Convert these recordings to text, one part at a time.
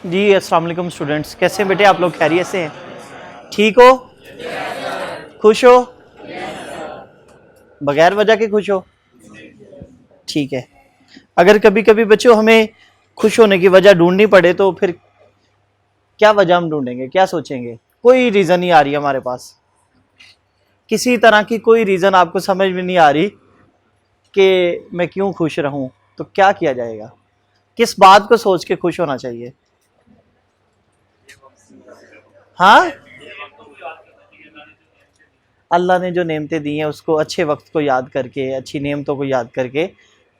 जी अस्सलाम वालेकुम स्टूडेंट्स, कैसे हैं बेटे आप लोग? खैरियत से हैं? ठीक हो? खुश हो? बगैर वजह के खुश हो? ठीक है। अगर कभी कभी बच्चों हमें खुश होने की वजह ढूंढनी पड़े तो फिर क्या वजह हम ढूंढेंगे, क्या सोचेंगे? कोई रीज़न नहीं आ रही हमारे पास, किसी तरह की कोई रीज़न आपको समझ में नहीं आ रही कि मैं क्यों खुश रहूं, तो क्या किया जाएगा? किस बात को सोच के खुश होना चाहिए? हाँ, अल्लाह ने जो नेमतें दी हैं उसको अच्छे वक्त को याद करके, अच्छी नेमतों को याद करके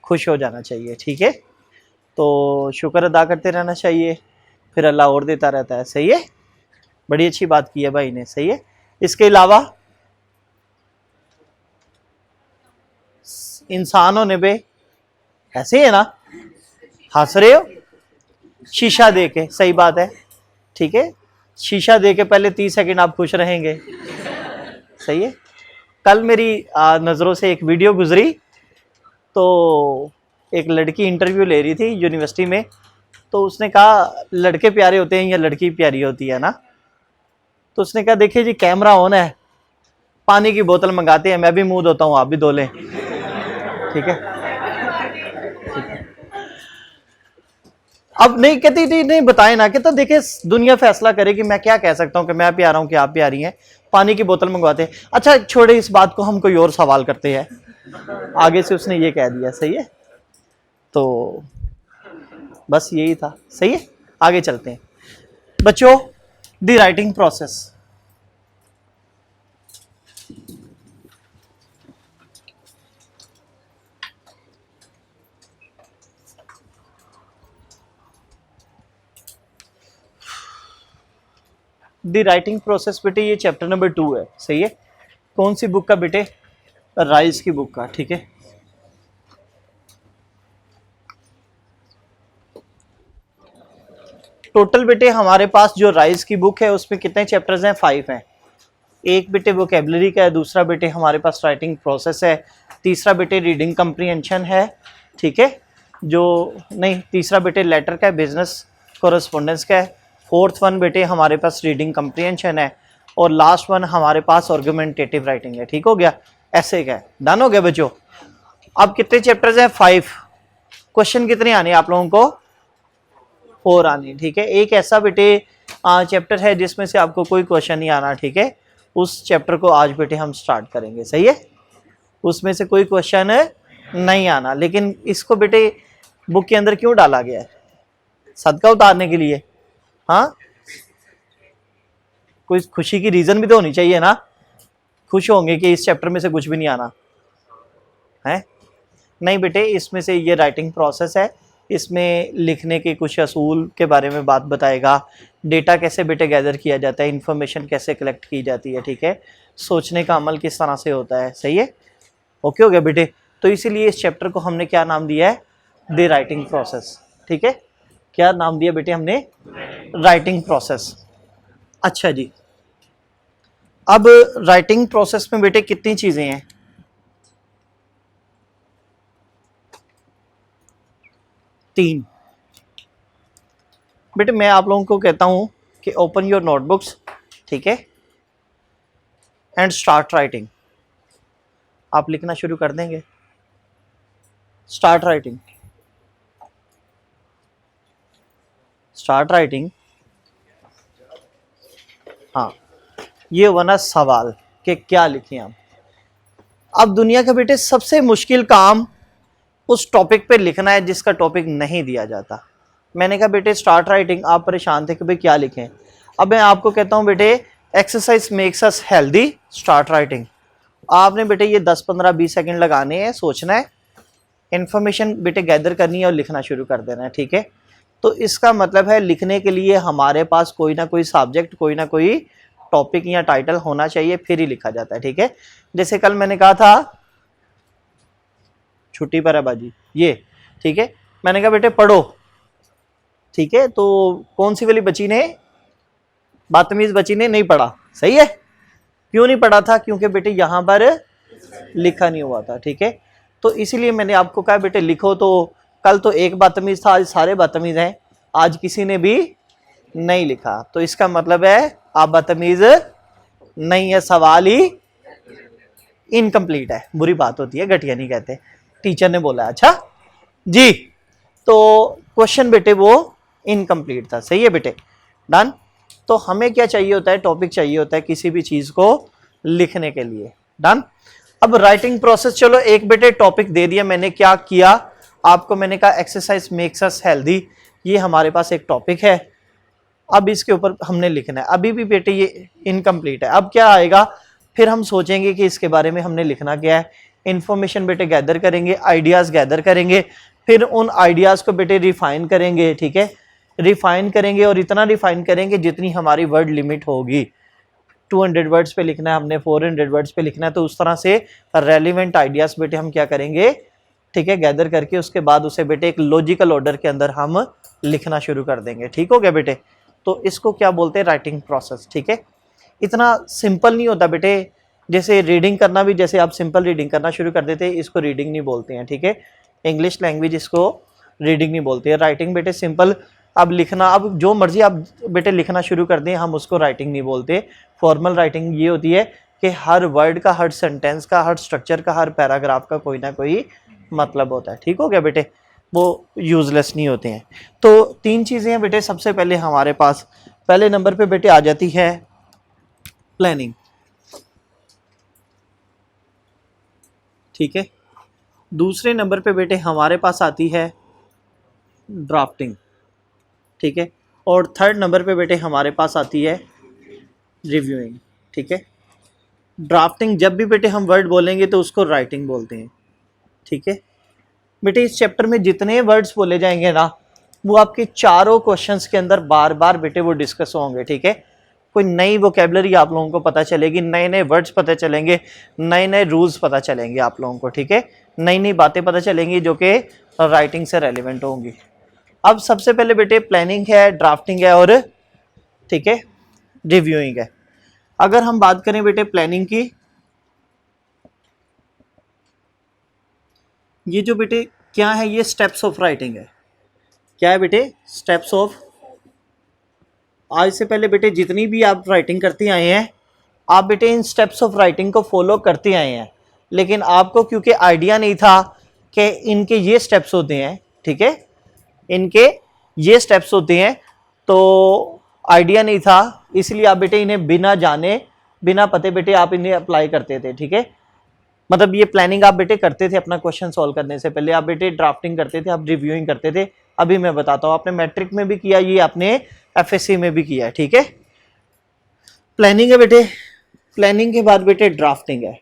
खुश हो जाना चाहिए। ठीक है, तो शुक्र अदा करते रहना चाहिए, फिर अल्लाह और देता रहता है। सही है, बड़ी अच्छी बात की है भाई ने। सही है। इसके अलावा इंसान होने पे ऐसे ही है ना, हंस रहे हो शीशा दे के, सही बात है। ठीक है, शीशा दे के पहले 30 सेकंड आप खुश रहेंगे। सही है। कल मेरी नज़रों से एक वीडियो गुजरी, तो एक लड़की इंटरव्यू ले रही थी यूनिवर्सिटी में, तो उसने कहा लड़के प्यारे होते हैं या लड़की प्यारी होती है ना? तो उसने कहा देखिए जी, कैमरा ऑन है, पानी की बोतल मंगाते हैं, मैं भी मुंह धोता हूँ, आप भी धो लें। ठीक है। अब नहीं कहती थी, नहीं बताए ना कि, तो देखिए दुनिया फैसला करे कि मैं क्या कह सकता हूँ कि मैं प्यारा हूँ कि आप प्यारी हैं। पानी की बोतल मंगवाते हैं। अच्छा छोड़े इस बात को, हम कोई और सवाल करते हैं। आगे से उसने ये कह दिया। सही है, तो बस यही था। सही है, आगे चलते हैं बच्चों। The writing process. The writing process बेटे, ये चैप्टर नंबर 2 है। सही है। कौन सी बुक का बेटे? राइज की बुक का। ठीक है, टोटल बेटे हमारे पास जो राइज की बुक है उसमें कितने चैप्टर्स हैं? 5 हैं। एक बेटे वोकेबलरी का है, दूसरा बेटे हमारे पास राइटिंग प्रोसेस है, तीसरा बेटे रीडिंग कंप्रीहेंशन है। ठीक है, जो नहीं, तीसरा बेटे लेटर का है, बिजनेस कोरस्पोंडेंस का है। फोर्थ वन बेटे हमारे पास रीडिंग कंप्रीहेंशन है, और लास्ट वन हमारे पास आर्गुमेंटेटिव राइटिंग है। ठीक हो गया, ऐसे का है। डन हो गया बच्चों? अब कितने चैप्टर्स हैं? 5। क्वेश्चन कितने आने आप लोगों को? 4 आने। ठीक है, एक ऐसा बेटे चैप्टर है जिसमें से आपको कोई क्वेश्चन नहीं आना। ठीक है, उस चैप्टर को आज बेटे हम स्टार्ट करेंगे। सही है, उसमें से कोई क्वेश्चन नहीं आना। लेकिन इसको बेटे बुक के अंदर क्यों डाला गया है? सदका उतारने के लिए। हाँ, कोई खुशी की रीजन भी तो होनी चाहिए ना। खुश होंगे कि इस चैप्टर में से कुछ भी नहीं आना है? नहीं बेटे, इसमें से ये राइटिंग प्रोसेस है, इसमें लिखने के कुछ असूल के बारे में बात बताएगा। डेटा कैसे बेटे गैदर किया जाता है, इंफॉर्मेशन कैसे कलेक्ट की जाती है। ठीक है, सोचने का अमल किस तरह से होता है। सही है, ओके हो गया बेटे? तो इसीलिए इस चैप्टर को हमने क्या नाम दिया है? The writing process. ठीक है, क्या नाम दिया बेटे हमने? Writing process. अच्छा जी, अब राइटिंग प्रोसेस में बेटे कितनी चीजें हैं? 3। बेटे मैं आप लोगों को कहता हूं कि ओपन योर नोटबुक्स। ठीक है, एंड स्टार्ट राइटिंग। आप लिखना शुरू कर देंगे। Start writing, start writing. हाँ, ये बना सवाल कि क्या लिखें हम। अब दुनिया का बेटे सबसे मुश्किल काम उस टॉपिक पे लिखना है जिसका टॉपिक नहीं दिया जाता। मैंने कहा बेटे स्टार्ट राइटिंग, आप परेशान थे कि भाई क्या लिखें। अब मैं आपको कहता हूं बेटे exercise makes us healthy, start writing. आपने बेटे ये 10 15 20 सेकंड लगाने हैं, सोचना है, इन्फॉर्मेशन बेटे गैदर करनी है और लिखना शुरू कर देना है। ठीक है, तो इसका मतलब है लिखने के लिए हमारे पास कोई ना कोई सब्जेक्ट, कोई ना कोई टॉपिक या टाइटल होना चाहिए, फिर ही लिखा जाता है। ठीक है, जैसे कल मैंने कहा था छुट्टी पर है बाजी ये। ठीक है, मैंने कहा बेटे पढ़ो। ठीक है, तो कौन सी वाली बच्ची ने, बदतमीज बच्ची ने नहीं पढ़ा। सही है, क्यों नहीं पढ़ा था? क्योंकि बेटे यहां पर लिखा नहीं हुआ था। ठीक है, तो इसीलिए मैंने आपको कहा बेटे लिखो। तो कल तो एक बदतमीज था, आज सारे बदतमीज हैं। आज किसी ने भी नहीं लिखा, तो इसका मतलब है आप बदतमीज नहीं है, सवाल ही इनकम्प्लीट है। बुरी बात होती है, घटिया नहीं कहते, टीचर ने बोला। अच्छा जी, तो क्वेश्चन बेटे वो इनकम्प्लीट था, सही है बेटे, डन। तो हमें क्या चाहिए होता है, टॉपिक चाहिए होता है किसी भी चीज को लिखने के लिए, डन। अब राइटिंग प्रोसेस, चलो एक बेटे टॉपिक दे दिया मैंने, क्या किया आपको, मैंने कहा एक्सरसाइज मेक्स अस हेल्दी, ये हमारे पास एक टॉपिक है, अब इसके ऊपर हमने लिखना है। अभी भी बेटे ये इनकम्प्लीट है, अब क्या आएगा, फिर हम सोचेंगे कि इसके बारे में हमने लिखना क्या है। इंफॉर्मेशन बेटे गैदर करेंगे, आइडियाज गैदर करेंगे, फिर उन आइडियाज को बेटे रिफाइन करेंगे, ठीक है, रिफाइन करेंगे और इतना रिफाइन करेंगे जितनी हमारी वर्ड लिमिट होगी। 200 वर्ड्स पे लिखना है हमने, 400 वर्ड्स पे लिखना है, तो उस तरह से रेलिवेंट आइडियाज बेटे हम क्या करेंगे, ठीक है, गैदर करके उसके बाद उसे बेटे एक लॉजिकल ऑर्डर के अंदर हम लिखना शुरू कर देंगे। ठीक हो गया बेटे, तो इसको क्या बोलते हैं, राइटिंग प्रोसेस। ठीक है, इतना सिंपल नहीं होता बेटे, जैसे रीडिंग करना भी, जैसे आप सिंपल रीडिंग करना शुरू कर देते हैं, इसको रीडिंग नहीं बोलते हैं। ठीक है, इंग्लिश लैंग्वेज इसको रीडिंग नहीं बोलती है। राइटिंग बेटे सिंपल, अब लिखना, अब जो मर्जी आप बेटे लिखना शुरू कर दें, हम उसको राइटिंग नहीं बोलते। फॉर्मल राइटिंग ये होती है कि हर वर्ड का, हर सेंटेंस का, हर स्ट्रक्चर का, हर पैराग्राफ का कोई ना कोई मतलब होता है। ठीक हो गया बेटे, वो यूजलेस नहीं होते हैं। तो 3 चीज़ें हैं बेटे, सबसे पहले हमारे पास पहले नंबर पे बेटे आ जाती है प्लानिंग, ठीक है, दूसरे नंबर पे बेटे हमारे पास आती है ड्राफ्टिंग, ठीक है, और थर्ड नंबर पे बेटे हमारे पास आती है रिव्यूइंग। ठीक है, ड्राफ्टिंग जब भी बेटे हम वर्ड बोलेंगे तो उसको राइटिंग बोलते हैं। ठीक है बेटे, इस चैप्टर में जितने वर्ड्स बोले जाएंगे ना, वो आपके चारों क्वेश्चंस के अंदर बार बार बेटे वो डिस्कस होंगे। ठीक है, कोई नई वोकेबलरी आप लोगों को पता चलेगी, नए नए वर्ड्स पता चलेंगे, नए नए रूल्स पता चलेंगे आप लोगों को। ठीक है, नई नई बातें पता चलेंगी जो कि राइटिंग से रेलिवेंट होंगी। अब सबसे पहले बेटे प्लानिंग है, ड्राफ्टिंग है और ठीक है रिव्यूइंग है। अगर हम बात करें बेटे प्लानिंग की, ये जो बेटे क्या है, ये स्टेप्स ऑफ राइटिंग है। क्या है बेटे, स्टेप्स ऑफ। आज से पहले बेटे जितनी भी आप राइटिंग करते आए हैं, आप बेटे इन स्टेप्स ऑफ राइटिंग को फॉलो करते आए हैं, लेकिन आपको क्योंकि आइडिया नहीं था कि इनके ये स्टेप्स होते हैं, ठीक है, इनके ये स्टेप्स होते हैं, तो आइडिया नहीं था, इसलिए आप बेटे इन्हें बिना जाने बिना पते बेटे आप इन्हें अप्लाई करते थे। ठीक है, मतलब ये प्लानिंग आप बेटे करते थे अपना क्वेश्चन सॉल्व करने से पहले, आप बेटे ड्राफ्टिंग करते थे, आप रिव्यूइंग करते थे। अभी मैं बताता हूँ, आपने मैट्रिक में भी किया, ये आपने एफएससी में भी किया। ठीक है, प्लानिंग है बेटे, प्लानिंग के बाद बेटे ड्राफ्टिंग है,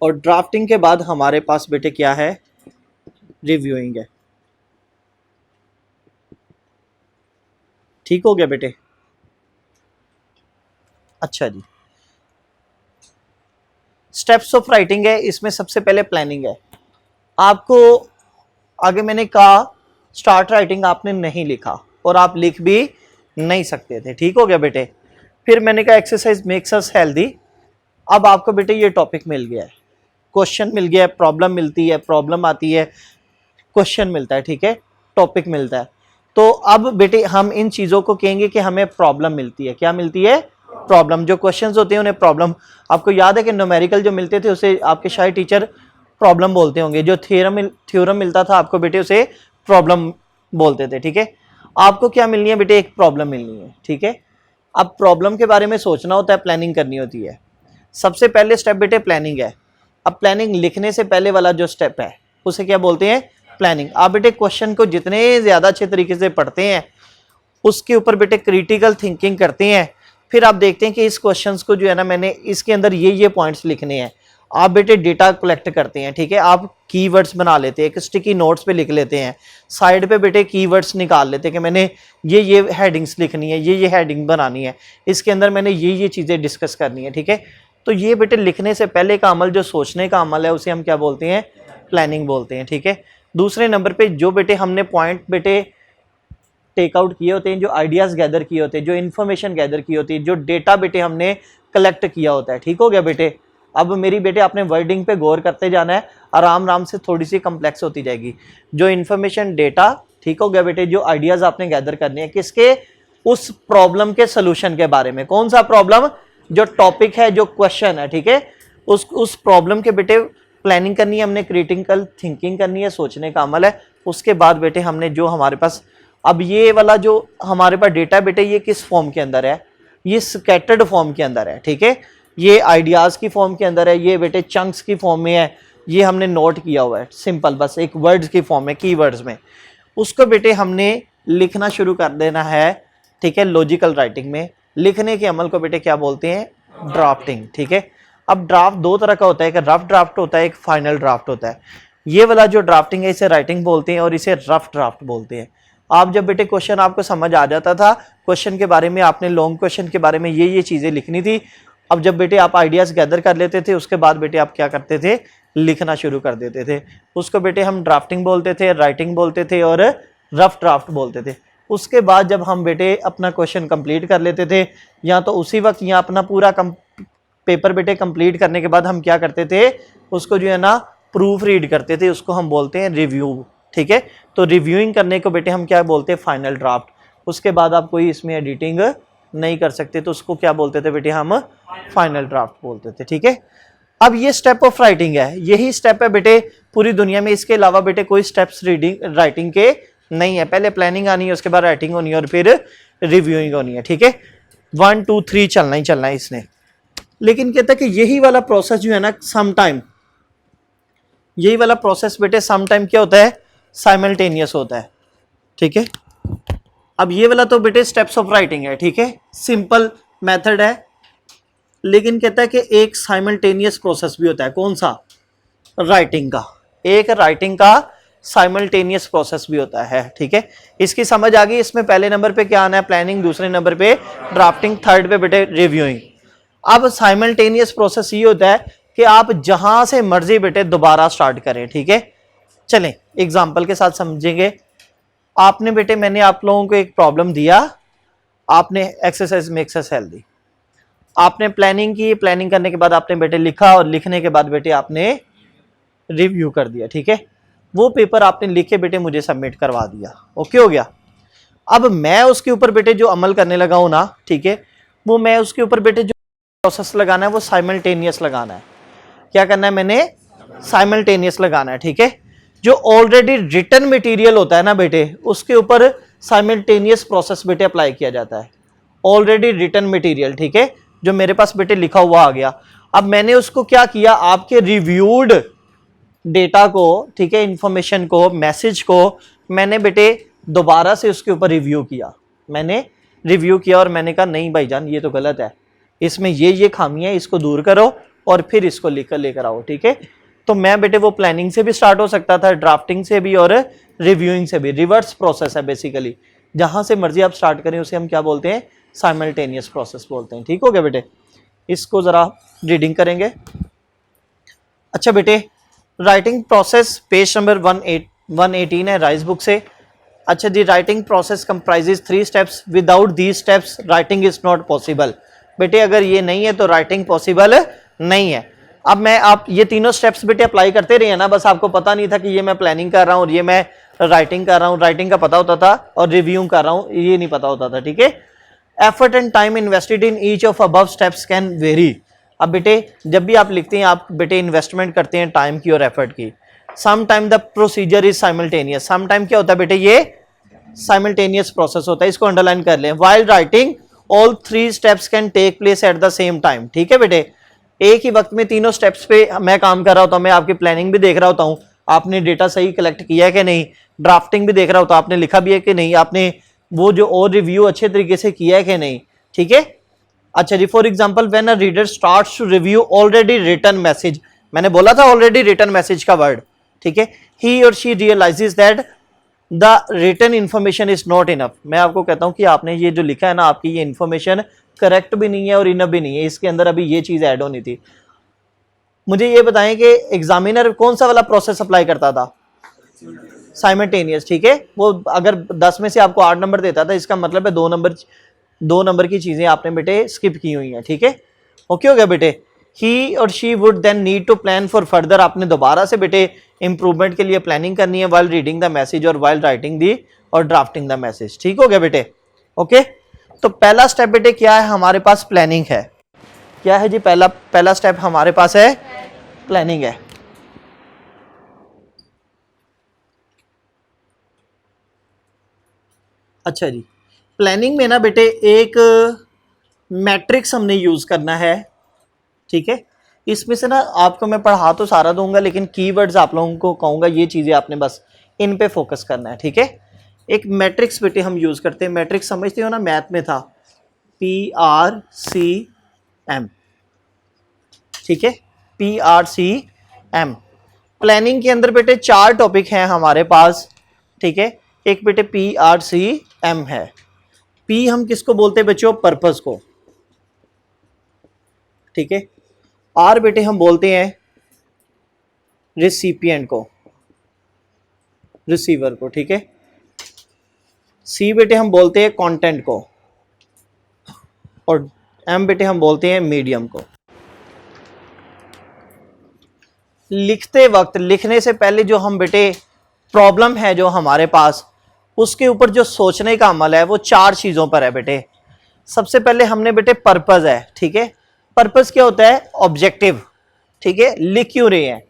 और ड्राफ्टिंग के बाद हमारे पास बेटे क्या है, रिव्यूइंग है। ठीक हो गया बेटे, अच्छा जी, स्टेप्स ऑफ राइटिंग है, इसमें सबसे पहले प्लानिंग है। आपको आगे मैंने कहा स्टार्ट राइटिंग आपने नहीं लिखा और आप लिख भी नहीं सकते थे। ठीक हो गया बेटे, फिर मैंने कहा एक्सरसाइज मेक्स अस हेल्दी। अब आपको बेटे ये टॉपिक मिल गया है, क्वेश्चन मिल गया है, प्रॉब्लम मिलती है, प्रॉब्लम आती है, क्वेश्चन मिलता है, ठीक है, टॉपिक मिलता है। तो अब बेटे हम इन चीज़ों को कहेंगे कि हमें प्रॉब्लम मिलती है। क्या मिलती है, प्रॉब्लम। जो क्वेश्चंस होते हैं उन्हें प्रॉब्लम। आपको याद है कि न्यूमेरिकल जो मिलते थे उसे आपके शायद टीचर प्रॉब्लम बोलते होंगे, जो थ्योरम मिलता था आपको बेटे उसे प्रॉब्लम बोलते थे। ठीक है, आपको क्या मिलनी है बेटे, एक प्रॉब्लम मिलनी है। ठीक है, अब प्रॉब्लम के बारे में सोचना होता है, प्लानिंग करनी होती है। सबसे पहले स्टेप बेटे प्लानिंग है। अब प्लानिंग लिखने से पहले वाला जो स्टेप है उसे क्या बोलते हैं, प्लानिंग। आप बेटे क्वेश्चन को जितने ज़्यादा अच्छे तरीके से पढ़ते हैं, उसके ऊपर बेटे क्रिटिकल थिंकिंग करते हैं, फिर आप देखते हैं कि इस क्वेश्चंस को जो है ना, मैंने इसके अंदर ये पॉइंट्स लिखने हैं। आप बेटे डेटा कलेक्ट करते हैं, ठीक है, आप कीवर्ड्स बना लेते हैं, एक स्टिकी नोट्स पे लिख लेते हैं, साइड पे बेटे कीवर्ड्स निकाल लेते हैं कि मैंने ये हेडिंग्स लिखनी है, ये हेडिंग बनानी है, इसके अंदर मैंने ये चीज़ें डिस्कस करनी है। ठीक है, तो ये बेटे लिखने से पहले का अमल, जो सोचने का अमल है, उसे हम क्या बोलते हैं, प्लानिंग बोलते हैं। ठीक है, दूसरे नंबर पे जो बेटे हमने पॉइंट बेटे टेक आउट किए होते हैं, जो आइडियाज़ गैदर किए होते हैं, जो इन्फॉर्मेशन गैदर की होती है, जो डेटा बेटे हमने कलेक्ट किया होता है। ठीक हो गया बेटे, अब मेरी बेटे आपने वर्डिंग पे गौर करते जाना है, आराम आराम से थोड़ी सी कम्प्लेक्स होती जाएगी। जो इन्फॉर्मेशन डेटा, ठीक हो गया बेटे। जो आइडियाज आपने गैदर करने हैं किसके, उस प्रॉब्लम के सोल्यूशन के बारे में। कौन सा प्रॉब्लम, जो टॉपिक है, जो क्वेश्चन है, ठीक है, उस प्रॉब्लम के बेटे प्लानिंग करनी है हमने, क्रिटिकल थिंकिंग करनी है, सोचने का अमल है। उसके बाद बेटे हमने जो हमारे पास अब ये वाला जो हमारे पास डेटा बेटे ये किस फॉर्म के अंदर है, ये स्कैटर्ड फॉर्म के अंदर है, ठीक है, ये आइडियाज की फॉर्म के अंदर है, ये बेटे चंक्स की फॉर्म में है, ये हमने नोट किया हुआ है सिंपल, बस एक वर्ड्स की फॉर्म में, कीवर्ड्स में। उसको बेटे हमने लिखना शुरू कर देना है, ठीक है, लॉजिकल राइटिंग में। लिखने के अमल को बेटे क्या बोलते हैं, ड्राफ्टिंग, ठीक है। अब ड्राफ्ट दो तरह का होता है, एक रफ ड्राफ्ट होता है, एक फाइनल ड्राफ्ट होता है। ये वाला जो ड्राफ्टिंग है इसे राइटिंग बोलते हैं और इसे रफ ड्राफ्ट बोलते हैं। आप जब बेटे क्वेश्चन आपको समझ आ जाता था, क्वेश्चन के बारे में आपने लॉन्ग क्वेश्चन के बारे में ये चीजें लिखनी थी। अब जब बेटे आप आइडियाज गैदर कर लेते थे, उसके बाद बेटे आप क्या करते थे, लिखना शुरू कर देते थे। उसको बेटे हम ड्राफ्टिंग बोलते थे, राइटिंग बोलते थे और रफ ड्राफ्ट बोलते थे। उसके बाद जब हम बेटे अपना क्वेश्चन कंप्लीट कर लेते थे, या तो उसी वक्त या अपना पूरा पेपर बेटे कंप्लीट करने के बाद हम क्या करते थे, उसको जो है ना प्रूफ रीड करते थे, उसको हम बोलते हैं रिव्यू, ठीक है। तो रिव्यूइंग करने को बेटे हम क्या बोलते हैं, फाइनल ड्राफ्ट। उसके बाद आप कोई इसमें एडिटिंग नहीं कर सकते, तो उसको क्या बोलते थे बेटे, हम फाइनल ड्राफ्ट बोलते थे, ठीक है। अब ये स्टेप ऑफ राइटिंग है, यही स्टेप है बेटे पूरी दुनिया में, इसके अलावा बेटे कोई स्टेप्स रीडिंग राइटिंग के नहीं है। पहले प्लानिंग आनी है, उसके बाद राइटिंग होनी है और फिर रिव्यूइंग होनी है, ठीक है। 1 2 3 चलना ही चलना है इसने। लेकिन कहता है कि यही वाला प्रोसेस जो है ना, समटाइम यही वाला प्रोसेस बेटे समटाइम क्या होता है, साइमल्टेनियस होता है, ठीक है। अब ये वाला तो बेटे स्टेप्स ऑफ राइटिंग है, ठीक है, सिंपल मेथड है। लेकिन कहता है कि एक साइमल्टेनियस प्रोसेस भी होता है, कौन सा, राइटिंग का। एक राइटिंग का साइमल्टेनियस प्रोसेस भी होता है, ठीक है। इसकी समझ आ गई। इसमें पहले नंबर पे क्या आना है, प्लानिंग, दूसरे नंबर पे ड्राफ्टिंग, थर्ड पे बेटे रिव्यूइंग। अब साइमल्टेनियस प्रोसेस ये होता है कि आप जहां से मर्जी बेटे दोबारा स्टार्ट करें, ठीक है। चलें एग्जाम्पल के साथ समझेंगे। आपने बेटे, मैंने आप लोगों को एक प्रॉब्लम दिया, आपने एक्सरसाइज में एक्सरसाइज दी, आपने प्लानिंग की, प्लानिंग करने के बाद आपने बेटे लिखा और लिखने के बाद बेटे आपने रिव्यू कर दिया, ठीक है। वो पेपर आपने लिख के बेटे मुझे सबमिट करवा दिया, ओके हो गया। अब मैं उसके ऊपर बेटे जो अमल करने लगा हूं ना, ठीक है, वो मैं उसके ऊपर बेटे जो प्रोसेस लगाना है वो साइमल्टेनियस लगाना है। क्या करना है, मैंने साइमल्टेनियस लगाना है, ठीक है। जो ऑलरेडी रिटन मटेरियल होता है ना बेटे, उसके ऊपर साइमल्टेनियस प्रोसेस बेटे अप्लाई किया जाता है। ऑलरेडी रिटन मटेरियल, ठीक है, जो मेरे पास बेटे लिखा हुआ आ गया। अब मैंने उसको क्या किया, आपके रिव्यूड डेटा को, ठीक है, इंफॉर्मेशन को, मैसेज को मैंने बेटे दोबारा से उसके ऊपर रिव्यू किया। मैंने रिव्यू किया और मैंने कहा नहीं भाईजान ये तो गलत है, इसमें ये खामियां है, इसको दूर करो और फिर इसको लेकर आओ, ठीक है। तो मैं बेटे वो प्लानिंग से भी स्टार्ट हो सकता था, ड्राफ्टिंग से भी और रिव्यूइंग से भी। रिवर्स प्रोसेस है बेसिकली, जहां से मर्जी आप स्टार्ट करें उसे हम क्या बोलते हैं, साइमल्टेनियस प्रोसेस बोलते हैं, ठीक हो गया बेटे। इसको जरा रीडिंग करेंगे। अच्छा बेटे, राइटिंग प्रोसेस पेज नंबर 118 है राइज बुक से। अच्छा जी, writing process comprises 3 steps, without these steps writing is not possible. बेटे अगर ये नहीं है तो राइटिंग पॉसिबल नहीं है। अब मैं आप ये तीनों स्टेप्स बेटे अप्लाई करते रहे ना, बस आपको पता नहीं था कि ये मैं प्लानिंग कर रहा हूँ और ये मैं राइटिंग कर रहा हूँ। राइटिंग का पता होता था और रिव्यूइंग कर रहा हूँ ये नहीं पता होता था, ठीक है। Effort and time invested in each of above steps can very. अब बेटे जब भी आप लिखते हैं, आप बेटे इन्वेस्टमेंट करते हैं टाइम की और एफर्ट की। Some time the procedure is simultaneous. Some time क्या होता है बेटे, ये साइमल्टेनियस प्रोसेस होता है, इसको अंडरलाइन कर लें। While writing all 3 steps can take place at the same time, ठीक है बेटे। एक ही वक्त में तीनों स्टेप्स पे मैं काम कर रहा होता हूं, मैं आपकी प्लानिंग भी देख रहा होता हूं, आपने डेटा सही कलेक्ट किया है कि नहीं, ड्राफ्टिंग भी देख रहा होता, आपने लिखा भी है कि नहीं, आपने वो जो और रिव्यू अच्छे तरीके से किया है कि नहीं, ठीक है। अच्छा जी, for example when a reader starts to review already written message, मैंने बोला था ऑलरेडी रिटन मैसेज का वर्ड, ठीक है, he or she realises that the written information is not enough. मैं आपको कहता हूं कि आपने ये जो लिखा है ना, आपकी ये इंफॉर्मेशन करेक्ट भी नहीं है और इनफ भी नहीं है, इसके अंदर अभी ये चीज ऐड होनी थी। मुझे ये बताएं कि एग्जामिनर कौन सा वाला प्रोसेस अप्लाई करता था, साइमल्टेनियस, ठीक है। वो अगर 10 में से आपको 8 नंबर देता था, इसका मतलब है 2 नंबर की चीजें आपने बेटे स्किप की हुई हैं, ठीक है। ओके हो गया बेटे। He or she would then need to plan for further. आपने दोबारा से बेटे इंप्रूवमेंट के लिए प्लानिंग करनी है, वाइल रीडिंग द मैसेज और वाइल राइटिंग दी और ड्राफ्टिंग द मैसेज। ठीक हो गया बेटे? ओके, तो पहला स्टेप बेटे क्या है हमारे पास? प्लानिंग है। क्या है जी? पहला स्टेप हमारे पास है प्लानिंग है। अच्छा जी, प्लानिंग में ना बेटे एक मैट्रिक्स हमने यूज करना है। ठीक है, इसमें से ना आपको मैं पढ़ा तो सारा दूंगा, लेकिन कीवर्ड्स आप लोगों को कहूंगा, ये चीजें आपने बस इन पे फोकस करना है। ठीक है, एक मैट्रिक्स बेटे हम यूज करते हैं। मैट्रिक्स समझते हो ना, मैथ में था PRCM। ठीक है, PRCM। प्लानिंग के अंदर बेटे 4 टॉपिक हैं हमारे पास। ठीक है, एक बेटे PRCM है। P हम किसको बोलते हैं बच्चों? पर्पस को। ठीक है, R बेटे हम बोलते हैं रिसिपिएंट को, रिसीवर को। ठीक है, C बेटे हम बोलते हैं कंटेंट को, और M बेटे हम बोलते हैं मीडियम को। लिखते वक्त, लिखने से पहले जो हम बेटे प्रॉब्लम है जो हमारे पास, उसके ऊपर जो सोचने का अमल है वो 4 चीजों पर है बेटे। सबसे पहले हमने बेटे पर्पस है। ठीक है, पर्पस क्या होता है? ऑब्जेक्टिव। ठीक है, लिख क्यों रहे हैं,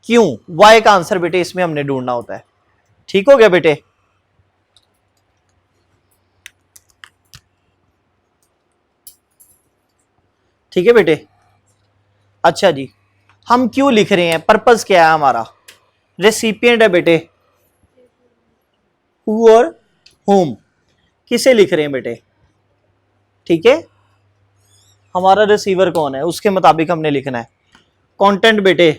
क्यों, वाई का आंसर बेटे इसमें हमने ढूंढना होता है। ठीक हो गया बेटे? ठीक है बेटे? अच्छा जी, हम क्यों लिख रहे हैं, पर्पस क्या है हमारा? रेसिपिएंट है बेटे, हु और होम, किसे लिख रहे हैं बेटे? ठीक है, हमारा रिसीवर कौन है, उसके मुताबिक हमने लिखना है। कंटेंट बेटे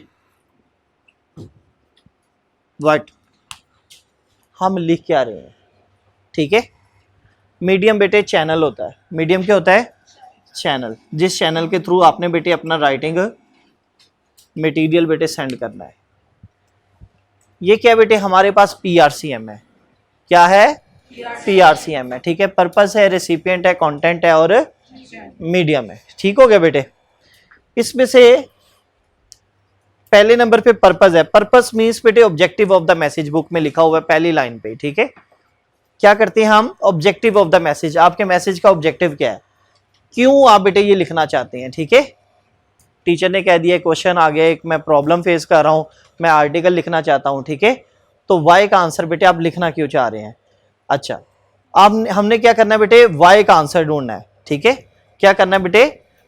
व्हाट, हम लिख क्या रहे हैं। ठीक है, मीडियम बेटे चैनल होता है। मीडियम क्या होता है? चैनल, जिस चैनल के थ्रू आपने बेटे अपना राइटिंग मटेरियल बेटे सेंड करना है। ये क्या बेटे? हमारे पास PRCM है। क्या है? PRCM है। ठीक है, पर्पस है, रेसिपिएंट है, कंटेंट है और मीडियम है। ठीक हो गया बेटे? इसमें से पहले नंबर पे पर्पस है। पर्पस मींस बेटे objective of the message, book में लिखा हुआ है पहली लाइन पे। ठीक है, क्या करते हैं हम? ऑब्जेक्टिव ऑफ द मैसेज, आपके मैसेज का ऑब्जेक्टिव क्या है, क्यों आप बेटे ये लिखना चाहते हैं। ठीक है, टीचर ने कह दिया, क्वेश्चन आ गया, एक मैं प्रॉब्लम फेस कर रहा हूं, मैं आर्टिकल लिखना चाहता हूं। ठीक है, तो वाई का आंसर बेटे आप लिखना क्यों चाह रहे हैं। अच्छा, आप हमने क्या करना है बेटे? वाई का आंसर ढूंढना है। ठीक है, क्या करना है बेटे?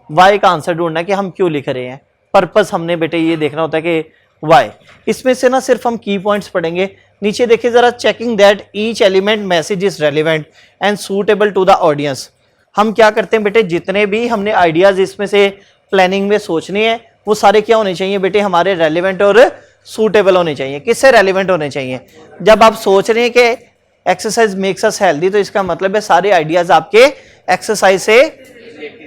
वाई का आंसर ढूंढना है कि हम क्यों लिख रहे हैं। पर्पस हमने बेटे ये देखना होता है कि वाई। इसमें से ना सिर्फ हम की पॉइंट्स पढ़ेंगे। नीचे देखिए जरा, checking that each element message is relevant and suitable to the audience. हम क्या करते हैं बेटे? जितने भी हमने आइडियाज इसमें से प्लानिंग में सोचने हैं, वो सारे क्या होने चाहिए बेटे? हमारे रेलिवेंट और सूटेबल होने चाहिए। किससे रेलिवेंट होने चाहिए? जब आप सोच रहे हैं कि एक्सरसाइज मेक्स अस हेल्दी, तो इसका मतलब है सारे आइडियाज आपके एक्सरसाइज से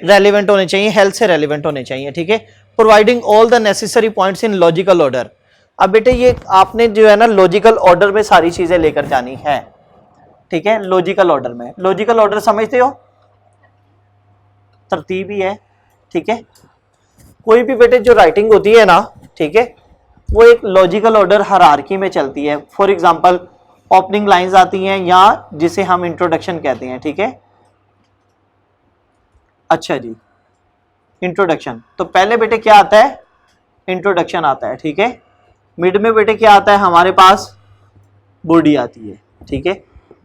रेलिवेंट होने चाहिए, हेल्थ से रेलिवेंट होने चाहिए। ठीक है, providing all the necessary points in logical order. अब बेटे ये आपने जो है ना लॉजिकल ऑर्डर में सारी चीजें लेकर जानी है। ठीक है, लॉजिकल ऑर्डर में, लॉजिकल ऑर्डर समझते हो? तरतीब ही है। ठीक है, कोई भी बेटे जो राइटिंग होती है ना, ठीक है, वो एक लॉजिकल ऑर्डर हायरार्की में चलती है। फॉर एग्जांपल ओपनिंग लाइंस आती हैं, या जिसे हम इंट्रोडक्शन कहते हैं। ठीक है, अच्छा जी, इंट्रोडक्शन तो पहले बेटे क्या आता है? इंट्रोडक्शन आता है। ठीक है, मिड में बेटे क्या आता है हमारे पास? बॉडी आती है। ठीक है,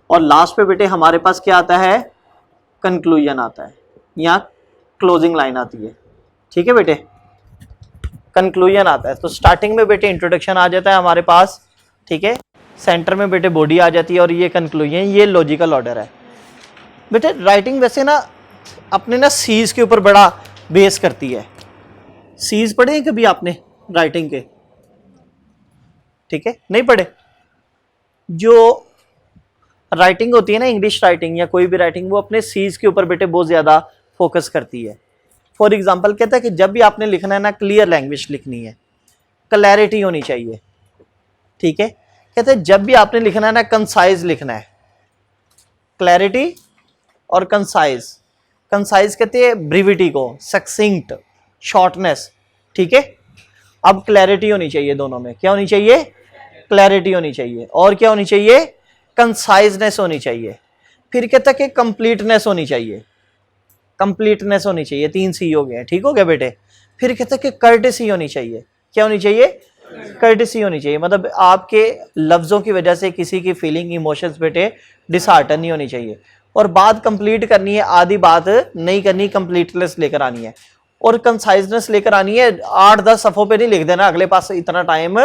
और लास्ट पे बेटे हमारे पास क्या आता है? कंक्लूजन आता है, या क्लोजिंग लाइन आती है। ठीक है बेटे, कंक्लूजन आता है। तो स्टार्टिंग में बेटे इंट्रोडक्शन आ जाता है हमारे पास। ठीक है, सेंटर में बेटे बॉडी आ जाती है, और ये कंक्लूजन, ये लॉजिकल ऑर्डर है बेटे। राइटिंग वैसे ना अपने ना सीज के ऊपर बड़ा बेस करती है। सीज पढ़े हैं कभी आपने राइटिंग के? ठीक है, नहीं पढ़े? जो राइटिंग होती है ना, इंग्लिश राइटिंग या कोई भी राइटिंग, वो अपने सीज के ऊपर बेटे बहुत ज्यादा फोकस करती है। फॉर एग्जाम्पल कहता है कि जब भी आपने लिखना है ना, क्लियर लैंग्वेज लिखनी है, क्लैरिटी होनी चाहिए। ठीक है, कहते हैं जब भी आपने लिखना है ना, कंसाइज लिखना है। क्लैरिटी और कंसाइज, कंसाइज कहते हैं ब्रीविटी को, सक्सिंक्ट, शॉर्टनेस। ठीक है, अब क्लैरिटी होनी चाहिए दोनों में। क्या होनी चाहिए? क्लैरिटी होनी चाहिए। और क्या होनी चाहिए? कंसाइजनेस होनी चाहिए, फिर कहता है कि कंप्लीटनेस होनी चाहिए, कंप्लीटनेस होनी चाहिए, 3 सी हो गए, ठीक हो गया बेटे। फिर कहता है कि कर्टेसी होनी चाहिए, क्या होनी चाहिए, कर्टेसी होनी चाहिए, मतलब आपके लफ्जों की वजह से किसी की फीलिंग इमोशंस बेटे डिसहार्टन नहीं होनी चाहिए। और बात कंप्लीट करनी है, आधी बात नहीं करनी, कंप्लीटनेस लेकर आनी है और कंसाइजनेस लेकर आनी है। 8-10 सफ़ों पे नहीं लिख देना, अगले पास इतना टाइम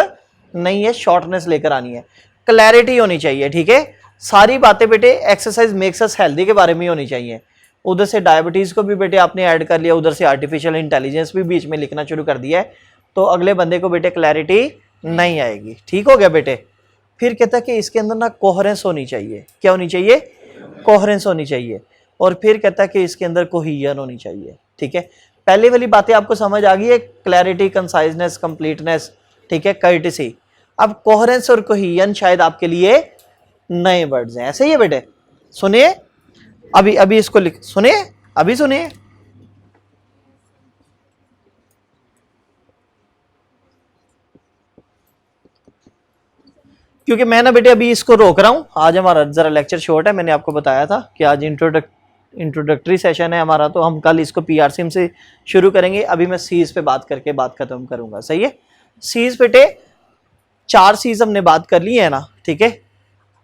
नहीं है, शॉर्टनेस लेकर आनी है, क्लैरिटी होनी चाहिए, ठीक है। सारी बातें बेटे एक्सरसाइज मेक्स अस हेल्दी के बारे में होनी चाहिए। उधर से डायबिटीज़ को भी बेटे आपने ऐड कर लिया, उधर से आर्टिफिशियल इंटेलिजेंस भी बीच में लिखना शुरू कर दिया है, तो अगले बंदे को बेटे क्लैरिटी नहीं आएगी, ठीक हो गया बेटे। फिर कहता है कि इसके अंदर ना कोहेरेंस होनी चाहिए, क्या होनी चाहिए, कोहेरेंस होनी चाहिए। और फिर कहता है कि इसके अंदर कोहेजन होनी चाहिए, ठीक है। पहले वाली बातें आपको समझ आ गई है, क्लैरिटी, कंसाइजनेस, कंप्लीटनेस, ठीक है, कर्टेसी। अब कोहेरेंस और कोहेजन शायद आपके लिए नए वर्ड्स हैं, ऐसे ही है बेटे। सुनिए अभी अभी इसको लिख, सुनिए अभी सुनिए, क्योंकि मैं ना बेटे अभी इसको रोक रहा हूं, आज हमारा जरा लेक्चर शॉर्ट है। मैंने आपको बताया था कि आज इंट्रोडक्टरी सेशन है हमारा, तो हम कल इसको पीआरसीएम से शुरू करेंगे। अभी मैं सीज पे बात करके बात खत्म करूंगा, सही है। सीज बेटे 4 सीज हमने बात कर ली है ना, ठीक है।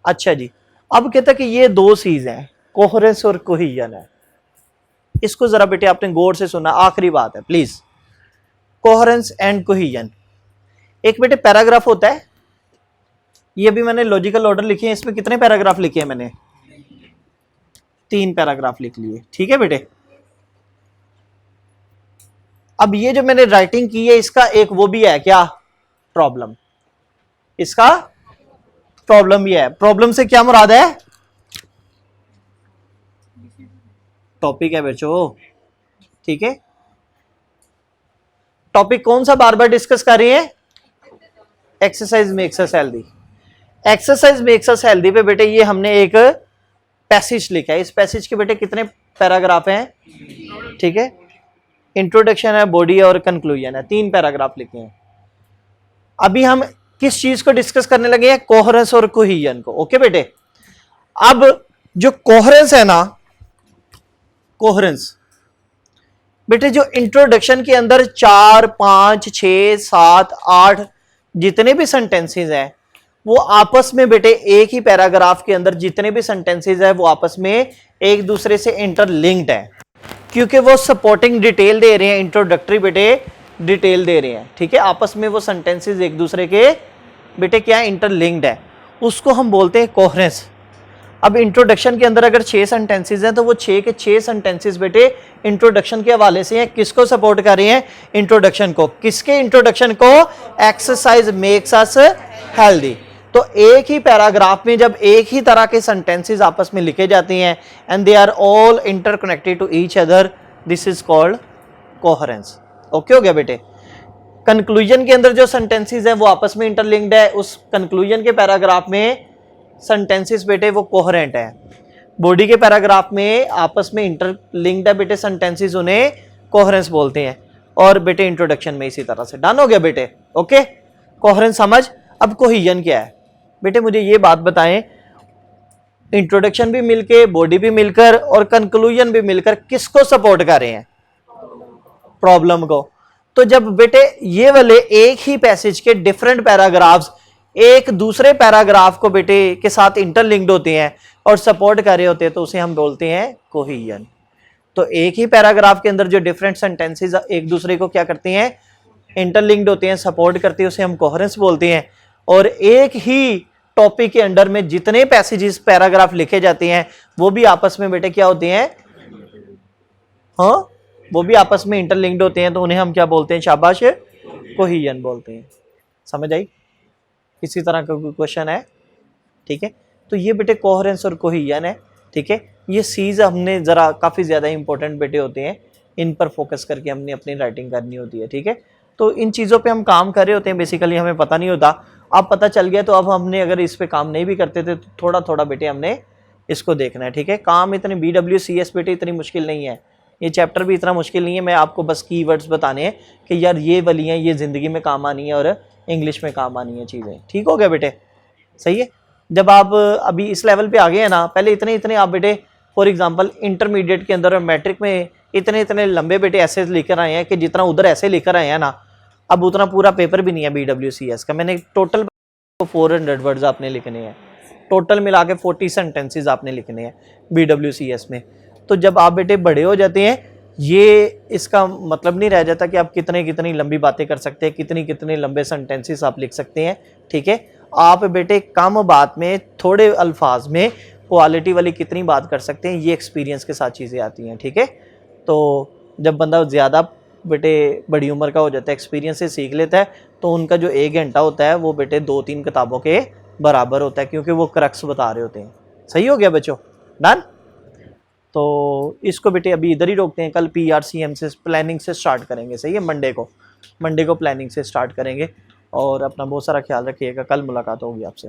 अच्छा जी, अब कहता है कि ये 2 सीज हैं, कोहेरेंस और कोहेजन है। इसको जरा बेटे आपने गौर से सुना, आखिरी बात है प्लीज। कोहेरेंस एंड कोहेजन, एक बेटे पैराग्राफ होता है, ये भी मैंने लॉजिकल ऑर्डर लिखे हैं, इसमें कितने पैराग्राफ लिखे हैं मैंने, 3 पैराग्राफ लिख लिए, ठीक है बेटे। अब ये जो मैंने राइटिंग की है, इसका एक वो भी है क्या, प्रॉब्लम, इसका प्रॉब्लम भी है। प्रॉब्लम से क्या मुराद है, टॉपिक है बच्चों, ठीक है। टॉपिक कौन सा बार बार डिस्कस कर रही है, exercise makes us healthy. Exercise makes us healthy पे बेटे ये हमने एक पैसेज लिखा है, इस पैसेज के बेटे कितने पैराग्राफ हैं, ठीक है। इंट्रोडक्शन है, बॉडी और कंक्लूजन है, 3 पैराग्राफ लिखे हैं। अभी हम किस चीज को डिस्कस करने लगे हैं, कोहेरेंस और कोहेजन को, ओके बेटे। अब जो कोहेरेंस है ना, कोहेरेंस बेटे जो इंट्रोडक्शन के अंदर 4, 5, 6, 7, 8 जितने भी सेंटेंसेस हैं, वो आपस में बेटे एक ही पैराग्राफ के अंदर जितने भी सेंटेंसेस है वो आपस में एक दूसरे से इंटरलिंक्ड है, क्योंकि वो सपोर्टिंग डिटेल दे रहे हैं, इंट्रोडक्टरी बेटे डिटेल दे रहे हैं, ठीक है। आपस में वो सेंटेंसेस एक दूसरे के बेटे क्या है, इंटरलिंक्ड है, उसको हम बोलते हैं कोहेरेंस। अब इंट्रोडक्शन के अंदर अगर 6 सेंटेंसेस हैं, तो वो 6 के 6 सेंटेंसेस बेटे इंट्रोडक्शन के हवाले से हैं, किसको सपोर्ट कर रहे हैं, इंट्रोडक्शन को। किसके, इंट्रोडक्शन को, एक्सरसाइज मेक्स अस हेल्दी। तो एक ही पैराग्राफ में जब एक ही तरह के सेंटेंसेस आपस में लिखे जाते हैं and they are all interconnected to each other, this is called coherence, okay हो गया बेटे। कंक्लूजन के अंदर जो सेंटेंसेस हैं वो आपस में इंटरलिंक्ड है, उस कंक्लूजन के पैराग्राफ में सेंटेंसेस बेटे वो कोहेरेंट है। बॉडी के पैराग्राफ में आपस में इंटरलिंक्ड है बेटे सेंटेंसेस, उन्हें कोहेरेंस बोलते हैं। और बेटे इंट्रोडक्शन में इसी तरह से, डन हो गया बेटे, ओके। कोहेरेंस समझ। अब कोहेजन क्या है बेटे, मुझे ये बात बताएं, इंट्रोडक्शन भी मिलके, बॉडी भी मिलकर और कंक्लूजन भी मिलकर किसको सपोर्ट कर रहे हैं, प्रॉब्लम को। तो जब बेटे ये वाले एक ही पैसेज के डिफरेंट पैराग्राफ्स एक दूसरे पैराग्राफ को बेटे के साथ इंटरलिंक्ड होते हैं और सपोर्ट कर रहे होते हैं, तो उसे हम बोलते हैं कोहेजन। तो एक ही पैराग्राफ के अंदर जो डिफरेंट सेंटेंसेस एक दूसरे को क्या करते हैं, इंटरलिंक्ड होते हैं, सपोर्ट करते हैं, उसे हम कोहेरेंस बोलते हैं। और एक ही टॉपिक के अंडर में जितने पैसेजेस पैराग्राफ लिखे जाते हैं वो भी आपस में बेटे क्या होते हैं, हाँ, वो भी आपस में इंटरलिंक्ड होते हैं, तो उन्हें हम क्या बोलते हैं, शाबाश, कोहेजन बोलते हैं। समझ आई। इसी तरह का कोई क्वेश्चन है, ठीक है। तो ये बेटे कोहेरेंस और कोहेजन है, ठीक है। ये सीज हमने जरा काफी ज्यादा इंपॉर्टेंट बेटे होते हैं, इन पर फोकस करके हमने अपनी राइटिंग करनी होती है, ठीक है। तो इन चीजों पे हम काम कर रहे होते हैं, बेसिकली हमें पता नहीं होता। अब पता चल गया, तो अब हमने अगर इस पे काम नहीं भी करते थे तो थोड़ा थोड़ा बेटे हमने इसको देखना है, ठीक है। काम इतने BWCS बेटे इतनी मुश्किल नहीं है, ये चैप्टर भी इतना मुश्किल नहीं है। मैं आपको बस कीवर्ड्स बताने हैं कि यार ये वाली हैं, ये ज़िंदगी में काम आनी है और इंग्लिश में काम आनी है चीज़ें, ठीक हो गया बेटे, सही है। जब आप अभी इस लेवल पे आ गए हैं ना, पहले इतने इतने आप बेटे फॉर एग्जांपल इंटरमीडिएट के अंदर और मैट्रिक में इतने इतने लंबे बेटे ऐसे लेकर आए हैं कि जितना उधर ऐसे लेकर आए हैं ना, अब उतना पूरा पेपर भी नहीं है BWCS का। मैंने टोटल 400 वर्ड्स आपने लिखने हैं, टोटल मिला के 40 सेंटेंसेज आपने लिखने हैं BWCS में। तो जब आप बेटे बड़े हो जाते हैं, ये इसका मतलब नहीं रह जाता कि आप कितने कितनी लंबी बातें कर सकते हैं, कितनी कितने लंबे सेंटेंसेस आप लिख सकते हैं। ठीक है, आप बेटे कम बात में थोड़े अल्फाज में क्वालिटी वाली कितनी बात कर सकते हैं, ये एक्सपीरियंस के साथ चीज़ें आती हैं। ठीक है, तो जब बंदा ज़्यादा बेटे बड़ी उम्र का हो जाता है, एक्सपीरियंस से सीख लेता है, तो उनका जो 1 घंटा होता है वो बेटे 2-3 किताबों के बराबर होता है, क्योंकि वो क्रक्स बता रहे होते हैं। सही हो गया बच्चों, डन। तो इसको बेटे अभी इधर ही रोकते हैं, कल PRCM से प्लानिंग से स्टार्ट करेंगे। सही है, मंडे को प्लानिंग से स्टार्ट करेंगे। और अपना बहुत सारा ख्याल रखिएगा, कल मुलाकात होगी आपसे।